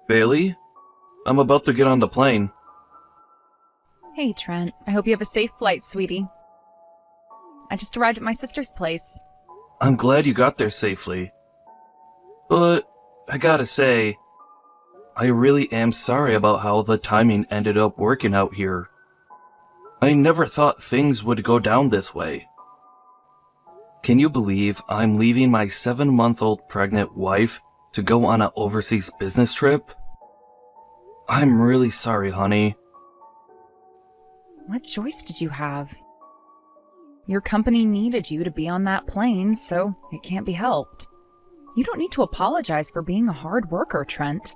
Bailey? I'm about to get on the plane. Hey, Trent. I hope you have a safe flight, sweetie. I just arrived at my sister's place. I'm glad you got there safely. But, I gotta say, I really am sorry about how the timing ended up working out here. I never thought things would go down this way. Can you believe I'm leaving my 7-month-old pregnant wife to go on an overseas business trip? I'm really sorry, honey. What choice did you have? Your company needed you to be on that plane, so it can't be helped. You don't need to apologize for being a hard worker, Trent.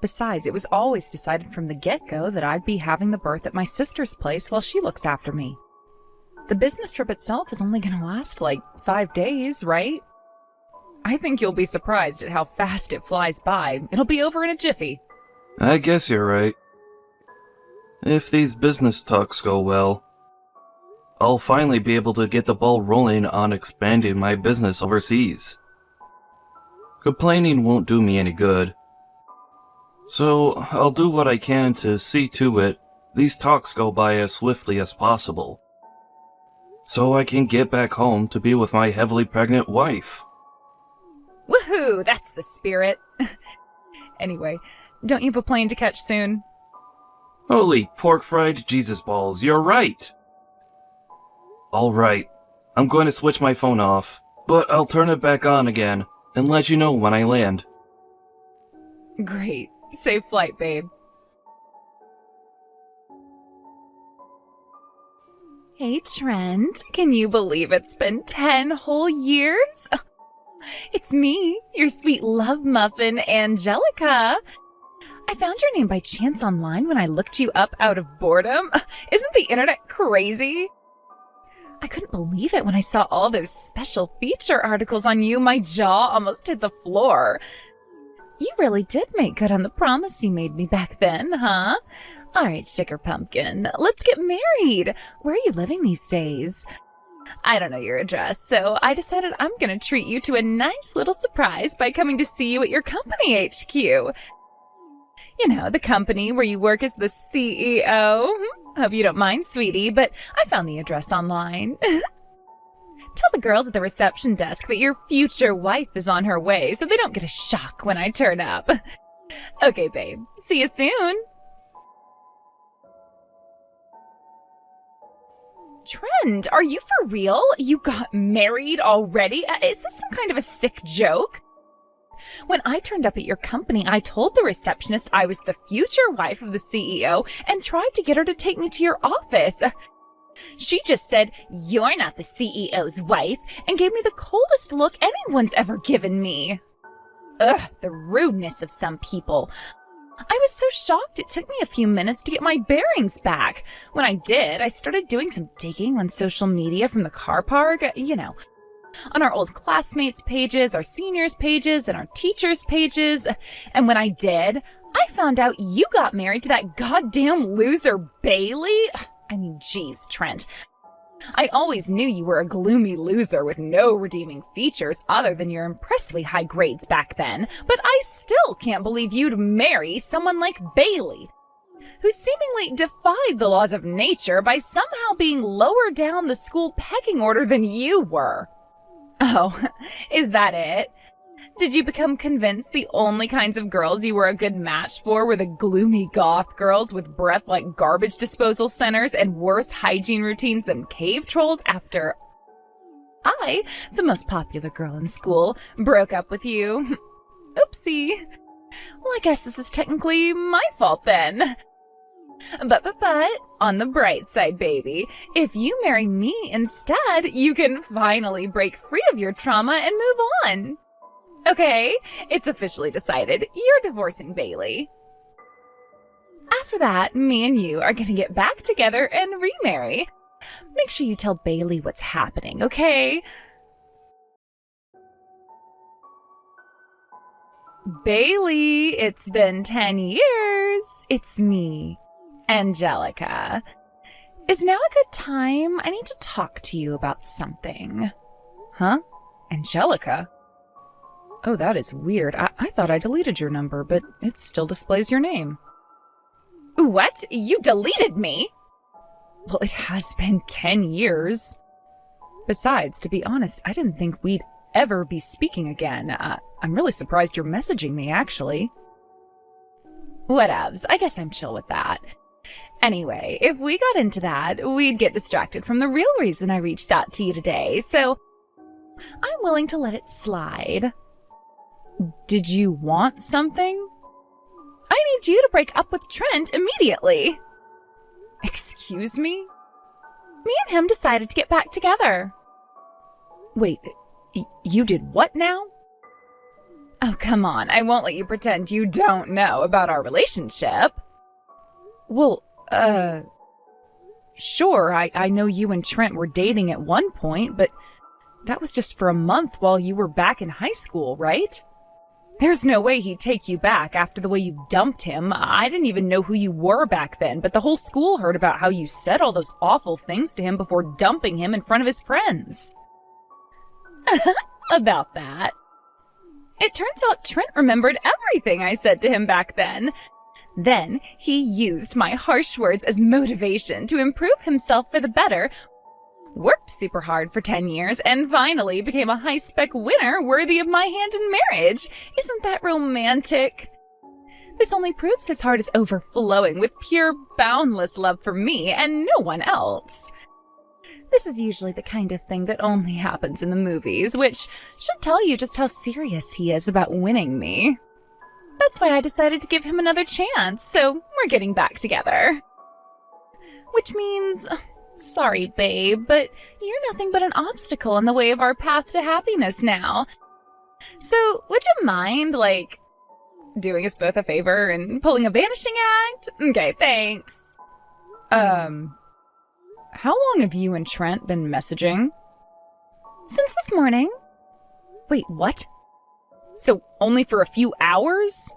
Besides, it was always decided from the get-go that I'd be having the birth at my sister's place while she looks after me. The business trip itself is only gonna last like 5 days, right? I think you'll be surprised at how fast it flies by. It'll be over in a jiffy. I guess you're right. If these business talks go well, I'll finally be able to get the ball rolling on expanding my business overseas. Complaining won't do me any good. So I'll do what I can to see to it these talks go by as swiftly as possible, so I can get back home to be with my heavily pregnant wife. Woohoo! That's the spirit. Anyway, don't you have a plane to catch soon? Holy pork-fried Jesus balls, you're right! Alright, I'm going to switch my phone off, but I'll turn it back on again and let you know when I land. Great. Safe flight, babe. Hey, Trent. Can you believe it's been 10 whole years? It's me, your sweet love muffin, Angelica. I found your name by chance online when I looked you up out of boredom. Isn't the internet crazy? I couldn't believe it when I saw all those special feature articles on you. My jaw almost hit the floor. You really did make good on the promise you made me back then, huh? All right, Sugar Pumpkin, let's get married. Where are you living these days? I don't know your address, so I decided I'm going to treat you to a nice little surprise by coming to see you at your company HQ. You know, the company where you work as the CEO. Hope you don't mind, sweetie, but I found the address online. Tell the girls at the reception desk that your future wife is on her way so they don't get a shock when I turn up. Okay, babe. See you soon. Trent, are you for real? You got married already? Is this some kind of a sick joke? When I turned up at your company, I told the receptionist I was the future wife of the CEO and tried to get her to take me to your office. She just said, "You're not the CEO's wife," and gave me the coldest look anyone's ever given me. Ugh, the rudeness of some people. I was so shocked it took me a few minutes to get my bearings back. When I did, I started doing some digging on social media from the car park, you know, on our old classmates' pages, our seniors' pages, and our teachers' pages. And when I did, I found out you got married to that goddamn loser Bailey. I mean, geez, Trent. I always knew you were a gloomy loser with no redeeming features other than your impressively high grades back then, but I still can't believe you'd marry someone like Bailey, who seemingly defied the laws of nature by somehow being lower down the school pecking order than you were. Oh, is that it? Did you become convinced the only kinds of girls you were a good match for were the gloomy goth girls with breath like garbage disposal centers and worse hygiene routines than cave trolls after I, the most popular girl in school, broke up with you? Oopsie. Well, I guess this is technically my fault then. But, on the bright side, baby, if you marry me instead, you can finally break free of your trauma and move on. Okay, it's officially decided. You're divorcing Bailey. After that, me and you are gonna get back together and remarry. Make sure you tell Bailey what's happening, okay? Bailey, it's been 10 years. It's me, Angelica. Is now a good time? I need to talk to you about something. Huh? Angelica? Oh, that is weird. I thought I deleted your number, but it still displays your name. What? You deleted me? Well, it has been 10 years. Besides, to be honest, I didn't think we'd ever be speaking again. I'm really surprised you're messaging me, actually. Whatevs. I guess I'm chill with that. Anyway, if we got into that, we'd get distracted from the real reason I reached out to you today, so I'm willing to let it slide. Did you want something? I need you to break up with Trent immediately. Excuse me? Me and him decided to get back together. Wait, you did what now? Oh, come on. I won't let you pretend you don't know about our relationship. Well, sure, I know you and Trent were dating at one point, but that was just for a month while you were back in high school, right? There's no way he'd take you back after the way you dumped him. I didn't even know who you were back then, but the whole school heard about how you said all those awful things to him before dumping him in front of his friends. About that. It turns out Trent remembered everything I said to him back then. Then he used my harsh words as motivation to improve himself for the better, worked super hard for 10 years, and finally became a high-spec winner worthy of my hand in marriage. Isn't that romantic? This only proves his heart is overflowing with pure, boundless love for me and no one else. This is usually the kind of thing that only happens in the movies, which should tell you just how serious he is about winning me. That's why I decided to give him another chance, so we're getting back together. Which means... Sorry, babe, but you're nothing but an obstacle in the way of our path to happiness now. So, would you mind, doing us both a favor and pulling a vanishing act? Okay, thanks. How long have you and Trent been messaging? Since this morning. Wait, what? So, only for a few hours?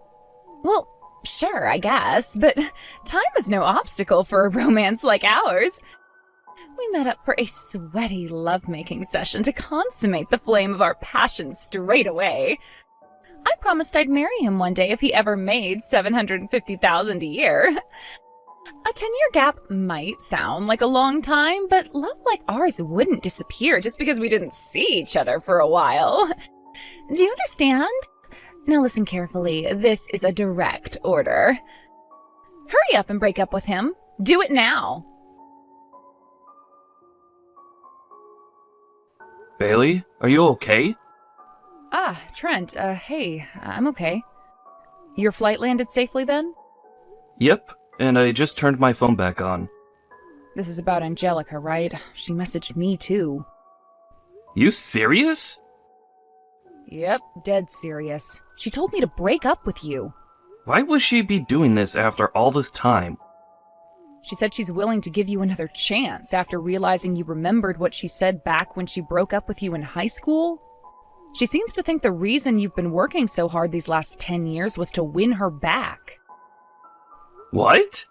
Well, sure, I guess, but time is no obstacle for a romance like ours. We met up for a sweaty lovemaking session to consummate the flame of our passion straight away. I promised I'd marry him one day if he ever made $750,000 a year. A 10-year gap might sound like a long time, but love like ours wouldn't disappear just because we didn't see each other for a while. Do you understand? Now listen carefully. This is a direct order. Hurry up and break up with him. Do it now. Bailey, are you okay? Trent, hey, I'm okay. Your flight landed safely then? Yep, and I just turned my phone back on. This is about Angelica, right? She messaged me too. You serious? Yep, dead serious. She told me to break up with you. Why would she be doing this after all this time? She said she's willing to give you another chance after realizing you remembered what she said back when she broke up with you in high school. She seems to think the reason you've been working so hard these last 10 years was to win her back. What?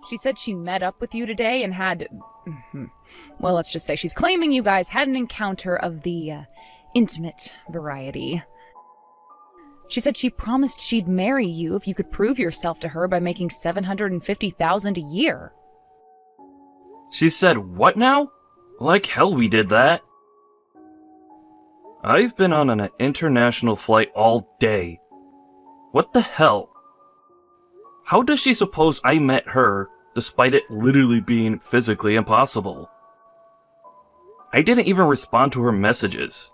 She said she met up with you today and had... Well, let's just say she's claiming you guys had an encounter of the intimate variety. She said she promised she'd marry you if you could prove yourself to her by making $750,000 a year. She said what now? Like hell we did that. I've been on an international flight all day. What the hell? How does she suppose I met her, despite it literally being physically impossible? I didn't even respond to her messages.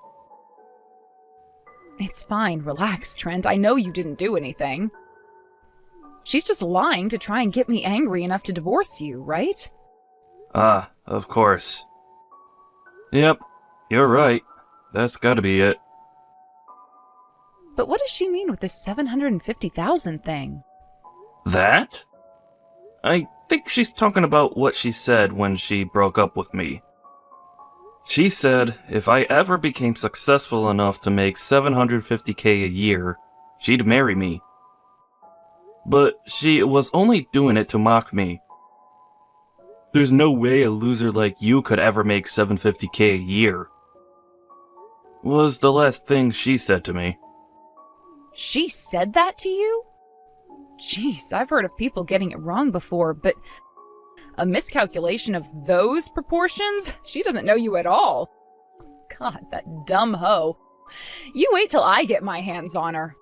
It's fine, relax, Trent. I know you didn't do anything. She's just lying to try and get me angry enough to divorce you, right? Of course. Yep, you're right. That's gotta be it. But what does she mean with this $750,000 thing? That? I think she's talking about what she said when she broke up with me. She said if I ever became successful enough to make $750K a year, she'd marry me. But she was only doing it to mock me. There's no way a loser like you could ever make $750K a year. was the last thing she said to me. She said that to you? Jeez, I've heard of people getting it wrong before, but a miscalculation of those proportions? She doesn't know you at all. God, that dumb hoe. You wait till I get my hands on her.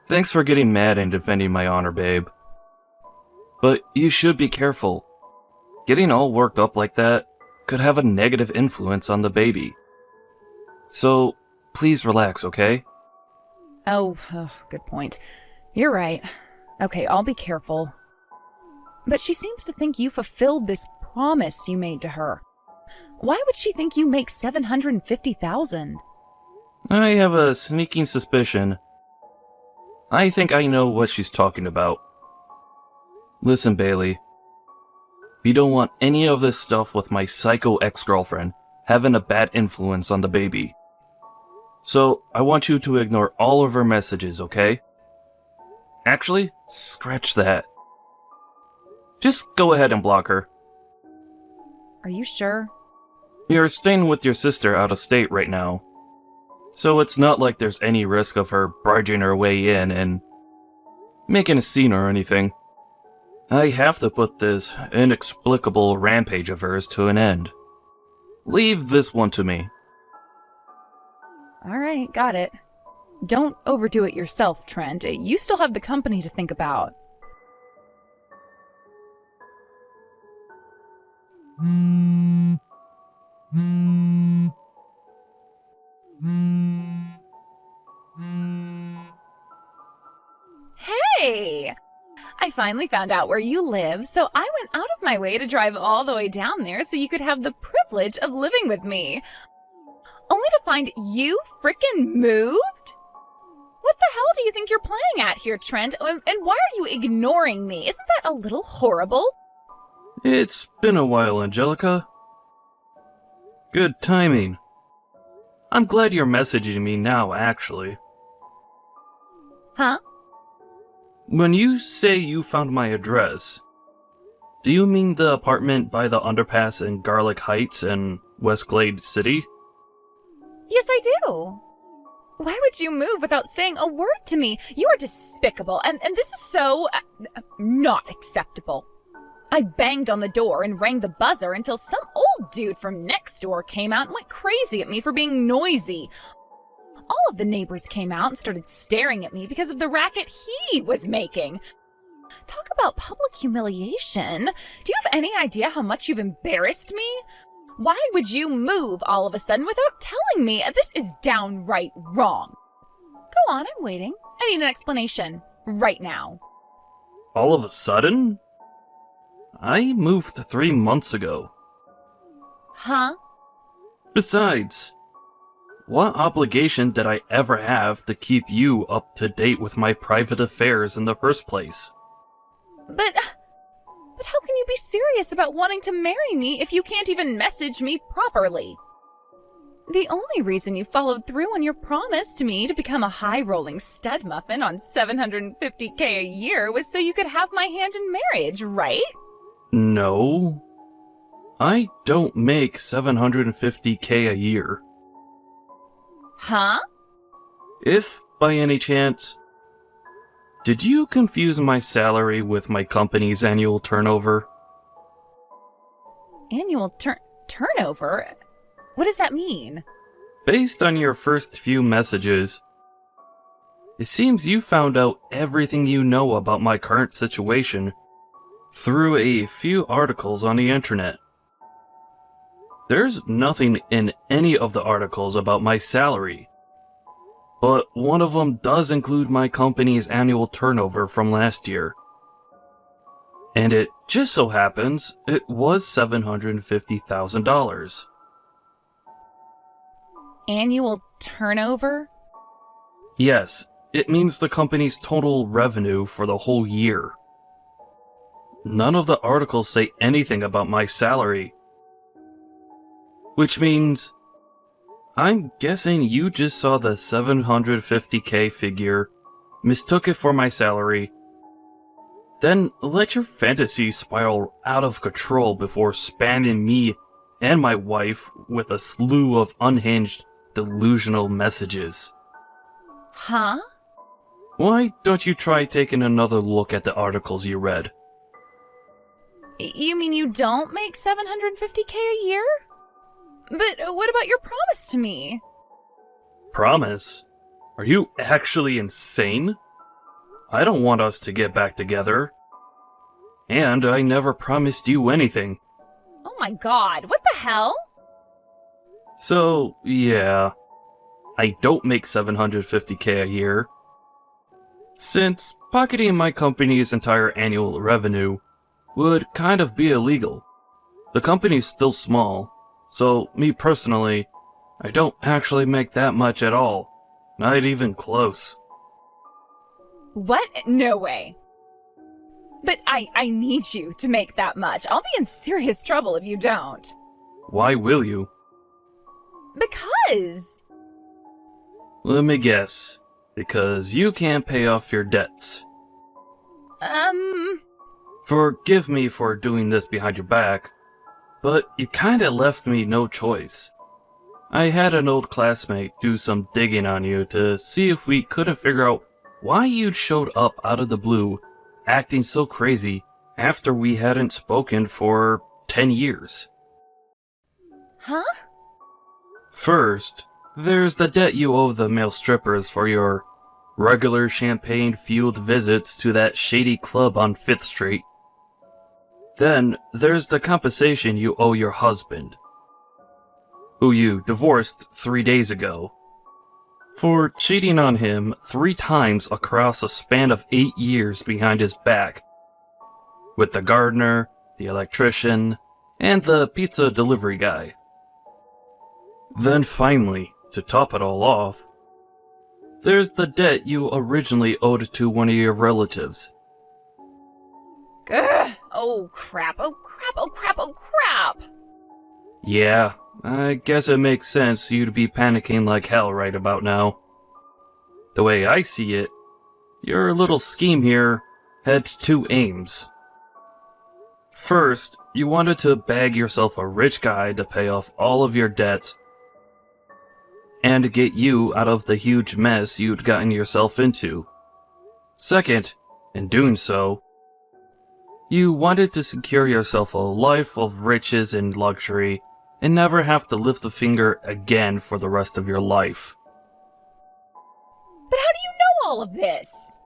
Thanks for getting mad and defending my honor, babe. But you should be careful. Getting all worked up like that could have a negative influence on the baby. So, please relax, okay? Oh, good point. You're right. Okay, I'll be careful. But she seems to think you fulfilled this promise you made to her. Why would she think you make $750,000? I have a sneaking suspicion. I think I know what she's talking about. Listen, Bailey. We don't want any of this stuff with my psycho ex-girlfriend having a bad influence on the baby. So, I want you to ignore all of her messages, okay? Actually, scratch that. Just go ahead and block her. Are you sure? You're staying with your sister out of state right now. So it's not like there's any risk of her barging her way in and making a scene or anything. I have to put this inexplicable rampage of hers to an end. Leave this one to me. All right, got it. Don't overdo it yourself, Trent. You still have the company to think about. Hey! I finally found out where you live, so I went out of my way to drive all the way down there so you could have the privilege of living with me. Only to find you frickin' moved? What the hell do you think you're playing at here, Trent? And why are you ignoring me? Isn't that a little horrible? It's been a while, Angelica. Good timing. I'm glad you're messaging me now, actually. Huh? When you say you found my address, do you mean the apartment by the underpass in Garlic Heights in Westglade City? Yes, I do. Why would you move without saying a word to me? You are despicable, and this is so not acceptable. I banged on the door and rang the buzzer until some old dude from next door came out and went crazy at me for being noisy. All of the neighbors came out and started staring at me because of the racket he was making. Talk about public humiliation. Do you have any idea how much you've embarrassed me? Why would you move all of a sudden without telling me? This is downright wrong. Go on, I'm waiting. I need an explanation. Right now. All of a sudden? I moved 3 months ago. Huh? Besides, what obligation did I ever have to keep you up to date with my private affairs in the first place? But how can you be serious about wanting to marry me if you can't even message me properly? The only reason you followed through on your promise to me to become a high-rolling stud muffin on $750K a year was so you could have my hand in marriage, right? No. I don't make $750K a year. Huh? If, by any chance, did you confuse my salary with my company's annual turnover? Annual turnover? What does that mean? Based on your first few messages, it seems you found out everything you know about my current situation through a few articles on the internet. There's nothing in any of the articles about my salary, but one of them does include my company's annual turnover from last year. And it just so happens it was $750,000. Annual turnover? Yes, it means the company's total revenue for the whole year. None of the articles say anything about my salary. Which means, I'm guessing you just saw the $750K figure, mistook it for my salary, then let your fantasy spiral out of control before spamming me and my wife with a slew of unhinged, delusional messages. Huh? Why don't you try taking another look at the articles you read? You mean you don't make $750K a year? But what about your promise to me? Promise? Are you actually insane? I don't want us to get back together. And I never promised you anything. Oh my god, what the hell? So, yeah. I don't make $750K a year. Since pocketing my company's entire annual revenue would kind of be illegal. The company's still small, so me personally, I don't actually make that much at all. Not even close. What? No way. But I need you to make that much. I'll be in serious trouble if you don't. Why will you? Because... Let me guess. Because you can't pay off your debts. Forgive me for doing this behind your back, but you kinda left me no choice. I had an old classmate do some digging on you to see if we couldn't figure out why you'd showed up out of the blue, acting so crazy after we hadn't spoken for 10 years. Huh? First, there's the debt you owe the male strippers for your regular champagne-fueled visits to that shady club on 5th Street. Then, there's the compensation you owe your husband, who you divorced 3 days ago, for cheating on him 3 times across a span of 8 years behind his back, with the gardener, the electrician, and the pizza delivery guy. Then finally, to top it all off, there's the debt you originally owed to one of your relatives. Ugh. Oh crap, oh crap, oh crap, oh crap! Yeah, I guess it makes sense you'd be panicking like hell right about now. The way I see it, your little scheme here had 2 aims. First, you wanted to bag yourself a rich guy to pay off all of your debts and get you out of the huge mess you'd gotten yourself into. Second, in doing so, you wanted to secure yourself a life of riches and luxury and never have to lift a finger again for the rest of your life. But how do you know all of this?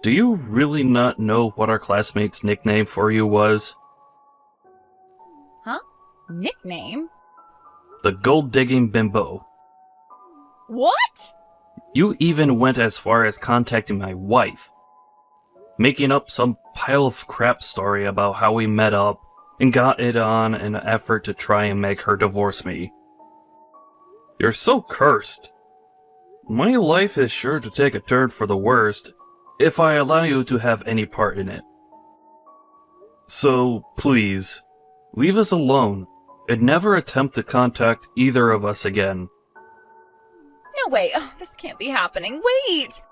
Do you really not know what our classmate's nickname for you was? Huh? Nickname? The gold-digging bimbo. What? You even went as far as contacting my wife, making up some pile of crap story about how we met up and got it on in an effort to try and make her divorce me. You're so cursed. My life is sure to take a turn for the worst if I allow you to have any part in it. So, please, leave us alone and never attempt to contact either of us again. No way, oh, this can't be happening. Wait!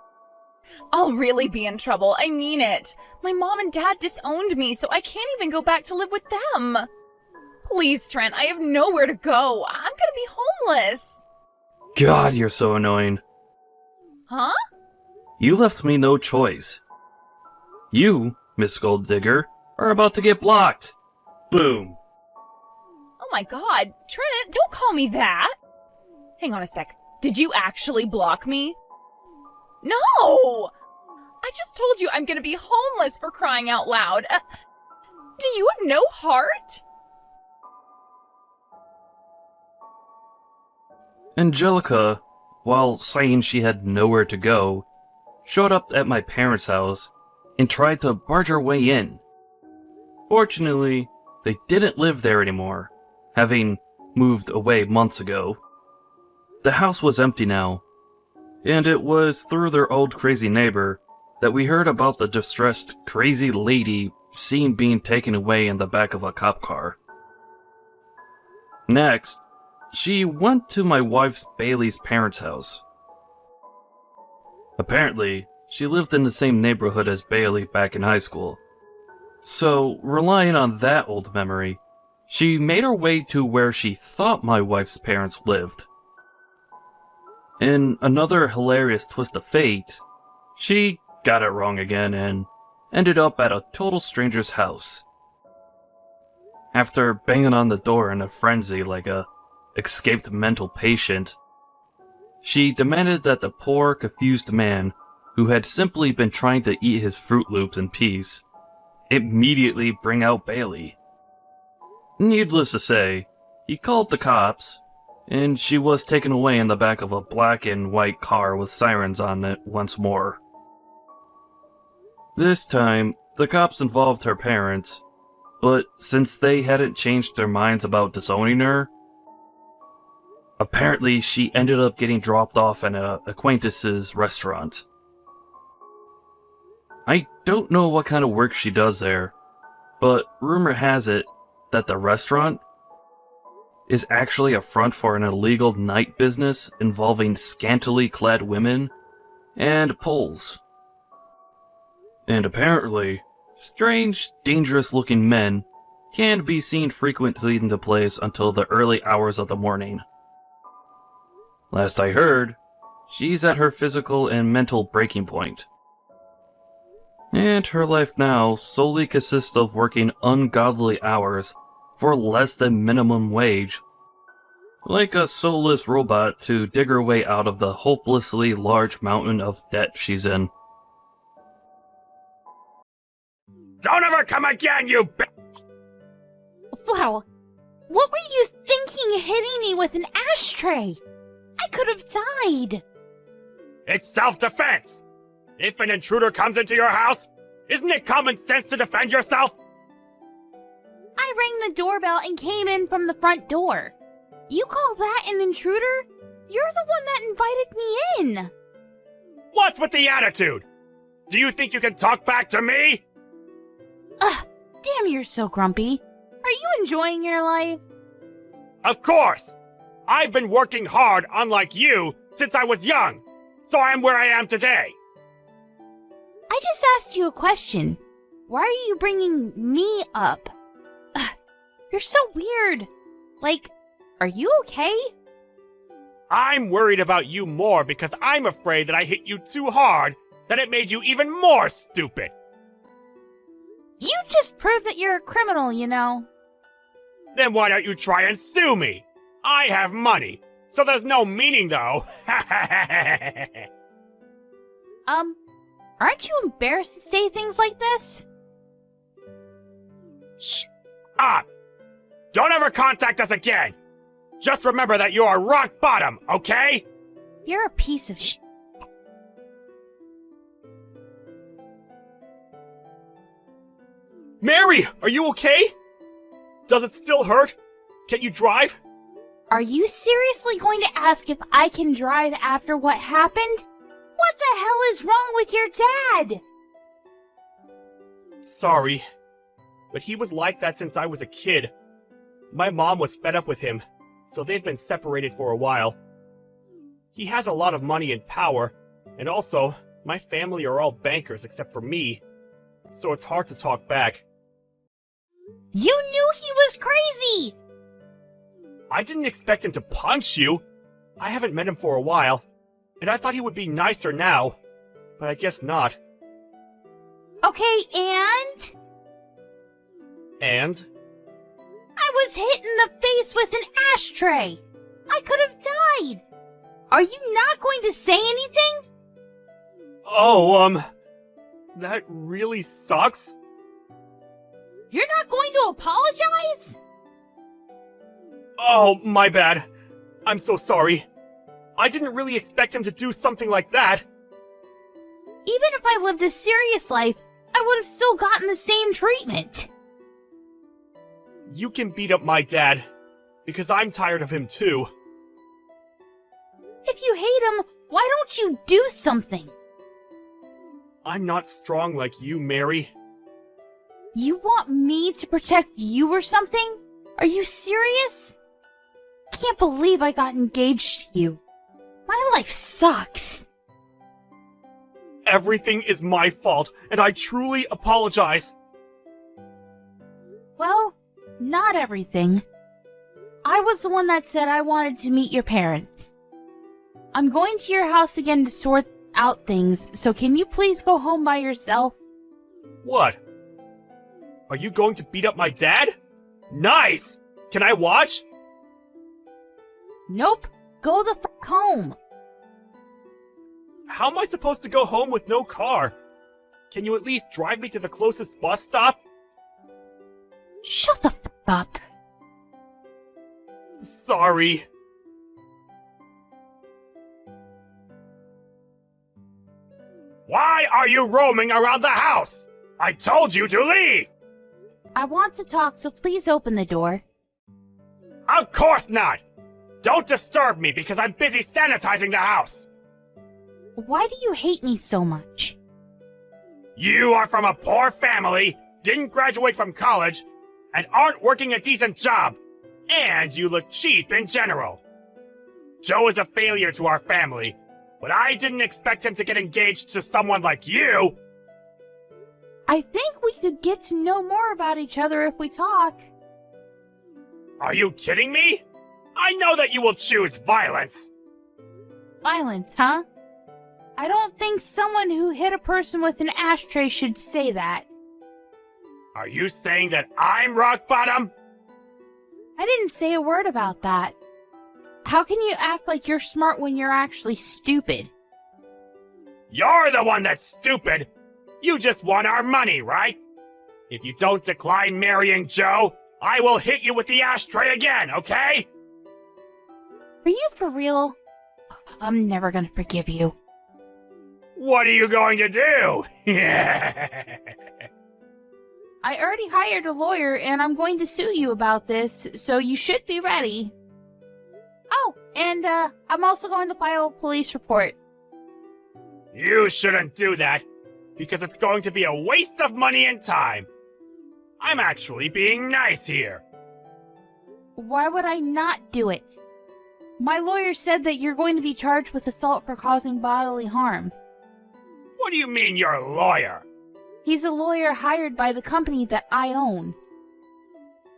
I'll really be in trouble, I mean it. My mom and dad disowned me, so I can't even go back to live with them. Please, Trent, I have nowhere to go. I'm gonna be homeless. God, you're so annoying. Huh? You left me no choice. You, Miss Gold Digger, are about to get blocked. Boom. Oh my god, Trent, don't call me that. Hang on a sec. Did you actually block me? No! I just told you I'm gonna be homeless, for crying out loud. Do you have no heart? Angelica, while saying she had nowhere to go, showed up at my parents' house and tried to barge her way in. Fortunately, they didn't live there anymore, having moved away months ago. The house was empty now, and it was through their old crazy neighbor that we heard about the distressed, crazy lady seen being taken away in the back of a cop car. Next, she went to my wife's Bailey's parents' house. Apparently, she lived in the same neighborhood as Bailey back in high school. So, relying on that old memory, She made her way to where she thought my wife's parents lived. In another hilarious twist of fate, she got it wrong again and ended up at a total stranger's house. After banging on the door in a frenzy like a escaped mental patient, she demanded that the poor, confused man, who had simply been trying to eat his Fruit Loops in peace, immediately bring out Bailey. Needless to say, he called the cops, and she was taken away in the back of a black and white car with sirens on it once more. This time, the cops involved her parents, but since they hadn't changed their minds about disowning her, apparently she ended up getting dropped off at an acquaintance's restaurant. I don't know what kind of work she does there, but rumor has it that the restaurant is actually a front for an illegal night business involving scantily clad women and poles. And apparently, strange, dangerous-looking men can be seen frequenting the place until the early hours of the morning. Last I heard, she's at her physical and mental breaking point. And her life now solely consists of working ungodly hours for less than minimum wage, like a soulless robot to dig her way out of the hopelessly large mountain of debt she's in. Don't ever come again, you Wow, what were you thinking hitting me with an ashtray? I could have died. It's self-defense! If an intruder comes into your house, isn't it common sense to defend yourself? I rang the doorbell and came in from the front door. You call that an intruder? You're the one that invited me in. What's with the attitude? Do you think you can talk back to me? Ugh, damn, you're so grumpy. Are you enjoying your life? Of course! I've been working hard, unlike you, since I was young, so I'm where I am today. I just asked you a question. Why are you bringing me up? Ugh, you're so weird. Like, are you okay? I'm worried about you more because I'm afraid that I hit you too hard, that it made you even more stupid. You just proved that you're a criminal, you know. Then why don't you try and sue me? I have money, so there's no meaning though. Aren't you embarrassed to say things like this? Shh up! Don't ever contact us again! Just remember that you are rock bottom, okay? You're a piece of shit. Mary, are you okay? Does it still hurt? Can you drive? Are you seriously going to ask if I can drive after what happened? What the hell is wrong with your dad? Sorry, but he was like that since I was a kid. My mom was fed up with him, so they've been separated for a while. He has a lot of money and power, and also, my family are all bankers except for me, so it's hard to talk back. You knew he was crazy! I didn't expect him to punch you. I haven't met him for a while, and I thought he would be nicer now, but I guess not. Okay, and? And? I was hit in the face with an ashtray! I could have died! Are you not going to say anything? Oh, that really sucks. You're not going to apologize? Oh, my bad. I'm so sorry. I didn't really expect him to do something like that. Even if I lived a serious life, I would have still gotten the same treatment. You can beat up my dad, because I'm tired of him too. If you hate him, why don't you do something? I'm not strong like you, Mary. You want me to protect you or something? Are you serious? Can't believe I got engaged to you. My life sucks. Everything is my fault, and I truly apologize. Well, Not everything. I was the one that said I wanted to meet your parents. I'm going to your house again to sort out things, so can you please go home by yourself? What? Are you going to beat up my dad? Nice! Can I watch? Nope. Go the fuck home. How am I supposed to go home with no car? Can you at least drive me to the closest bus stop? Shut the fuck up. Sorry. Why are you roaming around the house? I told you to leave! I want to talk, so please open the door. Of course not! Don't disturb me because I'm busy sanitizing the house! Why do you hate me so much? You are from a poor family, didn't graduate from college, and aren't working a decent job. And you look cheap in general. Joe is a failure to our family, but I didn't expect him to get engaged to someone like you! I think we could get to know more about each other if we talk. Are you kidding me? I know that you will choose violence! Violence, huh? I don't think someone who hit a person with an ashtray should say that. Are you saying that I'm rock bottom? I didn't say a word about that. How can you act like you're smart when you're actually stupid? You're the one that's stupid! You just want our money, right? If you don't decline marrying Joe, I will hit you with the ashtray again, okay? Are you for real? I'm never gonna forgive you. What are you going to do? I already hired a lawyer and I'm going to sue you about this, so you should be ready. Oh, and I'm also going to file a police report. You shouldn't do that, because it's going to be a waste of money and time. I'm actually being nice here. Why would I not do it? My lawyer said that you're going to be charged with assault for causing bodily harm. What do you mean you're a lawyer? He's a lawyer hired by the company that I own.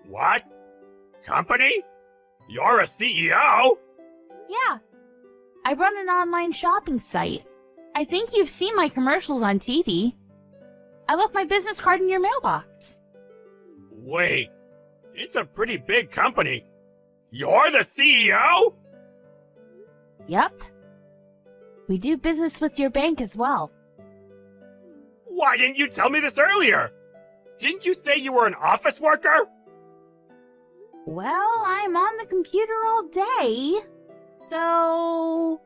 What? Company? You're a CEO? Yeah. I run an online shopping site. I think you've seen my commercials on TV. I left my business card in your mailbox. Wait, it's a pretty big company. You're the CEO? Yep. We do business with your bank as well. Why didn't you tell me this earlier? Didn't you say you were an office worker? Well, I'm on the computer all day, so...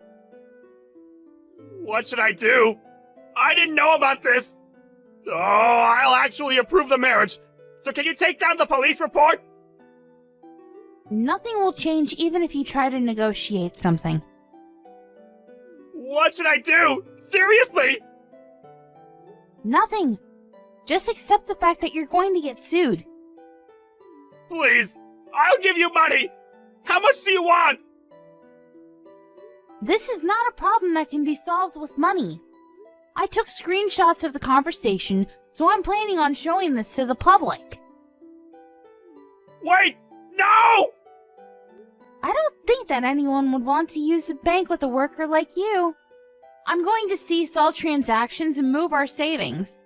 What should I do? I didn't know about this. Oh, I'll actually approve the marriage. So can you take down the police report? Nothing will change even if you try to negotiate something. What should I do? Seriously? Nothing. Just accept the fact that you're going to get sued. Please, I'll give you money. How much do you want? This is not a problem that can be solved with money. I took screenshots of the conversation, so I'm planning on showing this to the public. Wait, no! I don't think that anyone would want to use a bank with a worker like you. I'm going to cease all transactions and move our savings.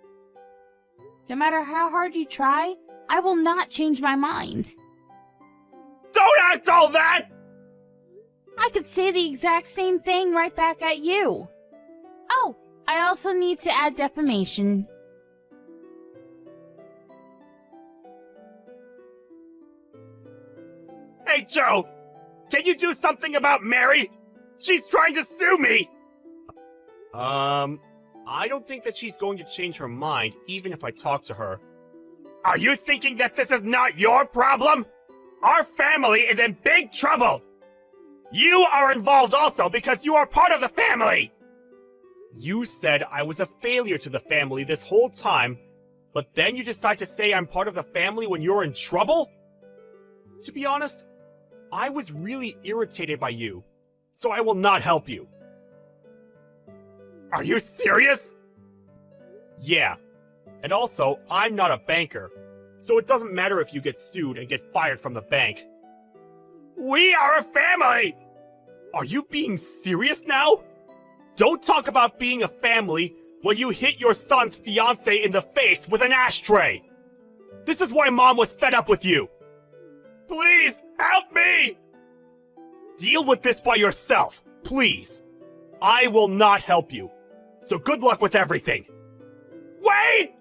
No matter how hard you try, I will not change my mind. Don't act all that! I could say the exact same thing right back at you. Oh, I also need to add defamation. Hey, Joe! Can you do something about Mary? She's trying to sue me! I don't think that she's going to change her mind, even if I talk to her. Are you thinking that this is not your problem? Our family is in big trouble! You are involved also because you are part of the family! You said I was a failure to the family this whole time, but then you decide to say I'm part of the family when you're in trouble? To be honest, I was really irritated by you, so I will not help you. Are you serious? Yeah, and also, I'm not a banker, So it doesn't matter if you get sued and get fired from the bank. We are a family! Are you being serious now? Don't talk about being a family when you hit your son's fiancée in the face with an ashtray! This is why Mom was fed up with you! Please, help me! Deal with this by yourself, please. I will not help you. So good luck with everything. Wait!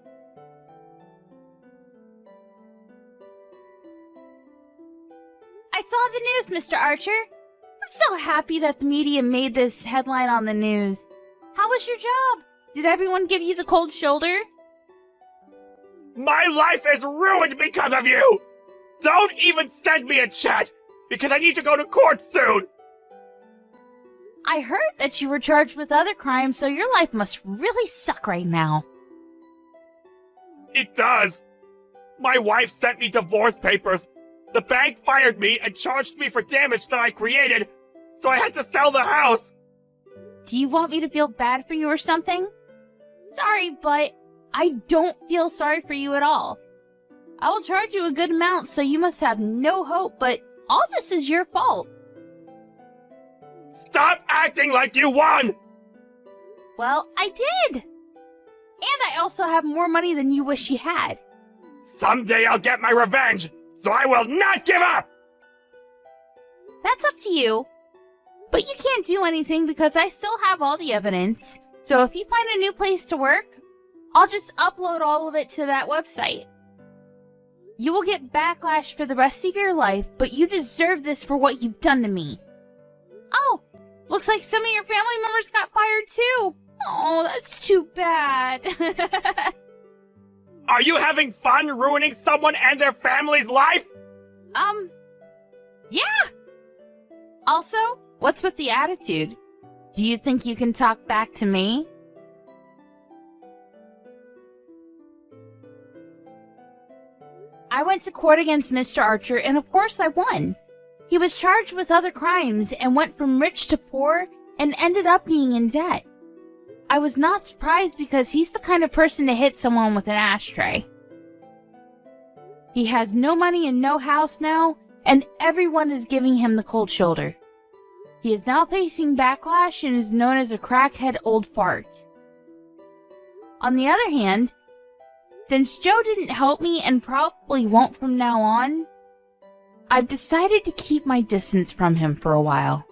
I saw the news, Mr. Archer. I'm so happy that the media made this headline on the news. How was your job? Did everyone give you the cold shoulder? My life is ruined because of you! Don't even send me a chat, because I need to go to court soon! I heard that you were charged with other crimes, so your life must really suck right now. It does! My wife sent me divorce papers. The bank fired me and charged me for damage that I created, so I had to sell the house! Do you want me to feel bad for you or something? Sorry, but I don't feel sorry for you at all. I will charge you a good amount, so you must have no hope, but all this is your fault. Stop acting like you won! Well, I did! And I also have more money than you wish you had. Someday I'll get my revenge, so I will not give up! That's up to you. But you can't do anything because I still have all the evidence. So if you find a new place to work, I'll just upload all of it to that website. You will get backlash for the rest of your life, but you deserve this for what you've done to me. Oh, looks like some of your family members got fired too. Oh, that's too bad. Are you having fun ruining someone and their family's life? Yeah. Also, what's with the attitude? Do you think you can talk back to me? I went to court against Mr. Archer, and of course I won. He was charged with other crimes and went from rich to poor and ended up being in debt. I was not surprised because he's the kind of person to hit someone with an ashtray. He has no money and no house now, and everyone is giving him the cold shoulder. He is now facing backlash and is known as a crackhead old fart. On the other hand, since Joe didn't help me and probably won't from now on, I've decided to keep my distance from him for a while.